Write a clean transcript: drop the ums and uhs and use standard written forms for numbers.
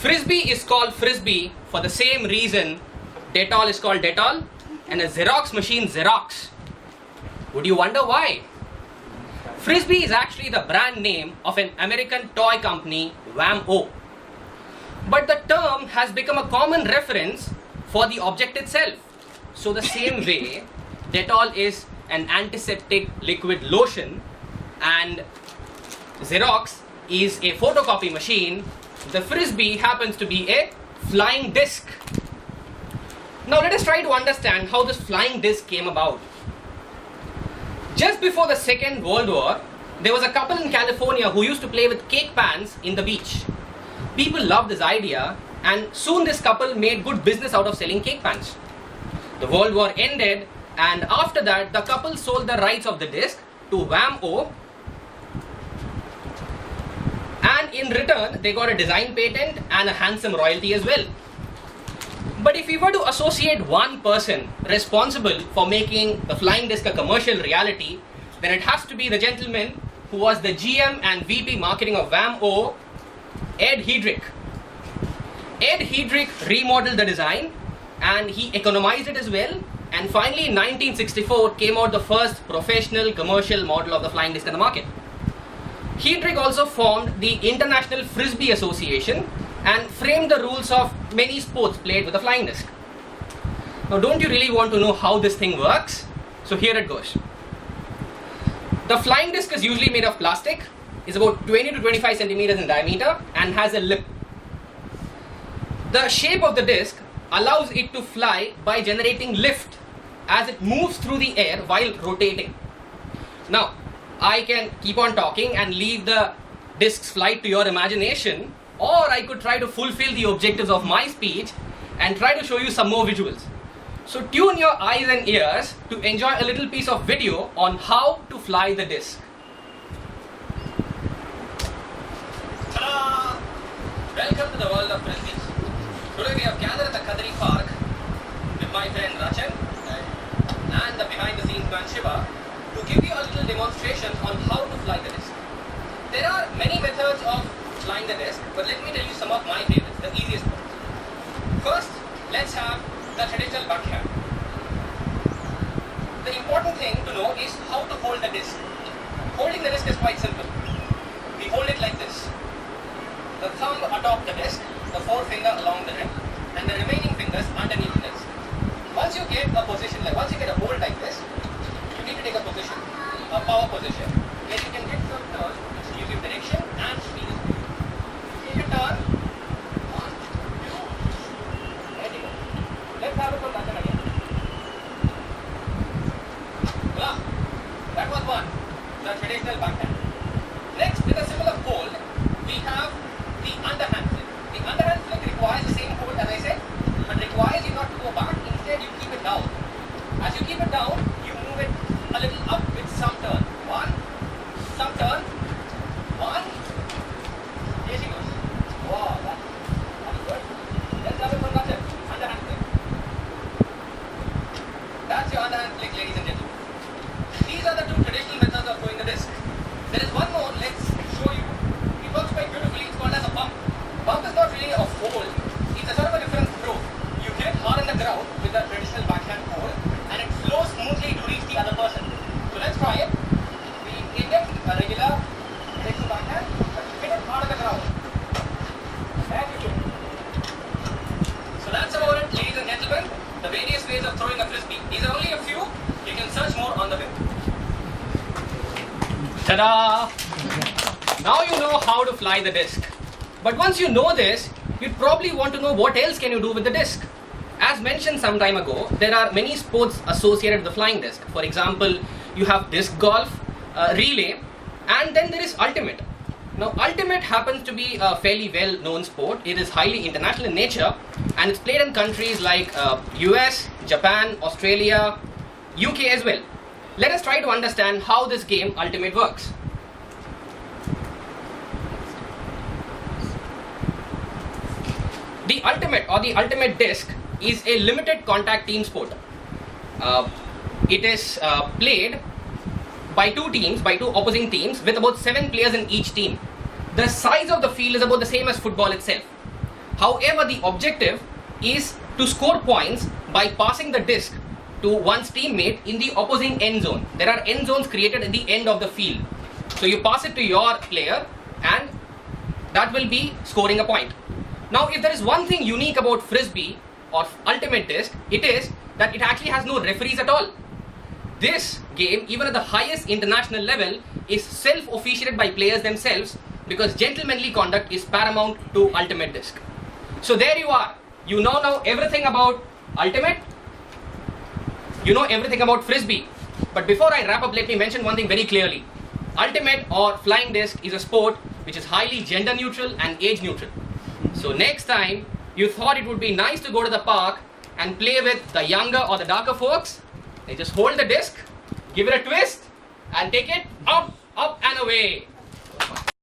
Frisbee is called Frisbee for the same reason Dettol is called Dettol and a Xerox machine Xerox. Would you wonder why? Frisbee is actually the brand name of an American toy company, Wham-O. But the term has become a common reference for the object itself. So the same way, Dettol is an antiseptic liquid lotion and Xerox is a photocopy machine, the Frisbee happens to be a flying disc. Now let us try to understand how this flying disc came about. Just before the Second World War, there was a couple in California who used to play with cake pans in the beach. People loved this idea and soon this couple made good business out of selling cake pans. The World War ended and after that the couple sold the rights of the disc to Wham-O, and in return they got a design patent and a handsome royalty as well. But if we were to associate one person responsible for making the flying disc a commercial reality, then it has to be the gentleman who was the GM and VP marketing of Wham-O, Ed Headrick. Ed Headrick remodeled the design and he economized it as well, and finally in 1964 came out the first professional commercial model of the flying disc in the market. Headrick also formed the International Frisbee Association and framed the rules of many sports played with a flying disc. Now don't you really want to know how this thing works? So here it goes. The flying disc is usually made of plastic, is about 20 to 25 centimeters in diameter and has a lip. The shape of the disc allows it to fly by generating lift as it moves through the air while rotating. Now I can keep on talking and leave the disc's flight to your imagination, or I could try to fulfill the objectives of my speech and try to show you some more visuals. So tune your eyes and ears to enjoy a little piece of video on how to fly the disc. Ta-da! Welcome to the world of frisbees. Today we have gathered at the Kadri Park with my friend Rachan and the behind the scenes man Shiva to give you a little demonstration on how to fly the disc. There are many methods of flying the disc, but let me tell you some of my favorites, the easiest ones. First, let's have the traditional backhand. The important thing to know is how to hold the disc. Holding the disc is quite simple. We hold it like this. The thumb atop the disc, the forefinger along the rim, and the remaining fingers underneath the disc. Once you get a position, once you get a hold like this, you need to take a position, a power position, where you can get some turn, which gives you direction and speed. Take a turn. 1, 2, there you go. Let's have it from that again. Voila. That was one, the traditional backhand. Next, with a similar hold, we have the underhand flick. The underhand flick requires the same hold as I said, but requires you not to go back. Instead, you keep it down. As you keep it down, you move it a little up with some turn. One, some turn. One. Here she goes. Wow, that's good. Let's have it for nothing. Underhand flick. That's your underhand flick, ladies and gentlemen. These are the two traditional methods of throwing the disc. There is one more. Let's show you. It works quite beautifully. It's called as a bump. Bump is not really a hold. It's a sort of a different throw. You hit hard on the ground with the traditional backhand hold, and it flows smoothly to reach the other person. So let's try it. We hit it, a regular traditional backhand, but hit it hard on the ground. There you go. So that's about it, ladies and gentlemen. The various ways of throwing a frisbee. These are only a few. You can search more on the web. Ta-da! Now you know how to fly the disc. But once you know this, you'd probably want to know what else can you do with the disc. As mentioned some time ago, there are many sports associated with the flying disc. For example, you have disc golf, relay, and then there is ultimate. Now ultimate happens to be a fairly well known sport. It is highly international in nature and it's played in countries like US, Japan, Australia, UK as well. Let us try to understand how this game ultimate works. The ultimate or the ultimate disc is a limited contact team sport. It is played by two opposing teams with about 7 players in each team. The size of the field is about the same as football itself. However, the objective is to score points by passing the disc to one's teammate in the opposing end zone. There are end zones created at the end of the field. So you pass it to your player and that will be scoring a point. Now, if there is one thing unique about Frisbee or Ultimate Disc, it is that it actually has no referees at all. This game, even at the highest international level, is self-officiated by players themselves because gentlemanly conduct is paramount to Ultimate Disc. So there you are. You now know everything about Ultimate. You know everything about Frisbee. But before I wrap up, let me mention one thing very clearly. Ultimate or Flying Disc is a sport which is highly gender neutral and age neutral. So next time you thought it would be nice to go to the park and play with the younger or the darker folks, they just hold the disc, give it a twist and take it up, up and away.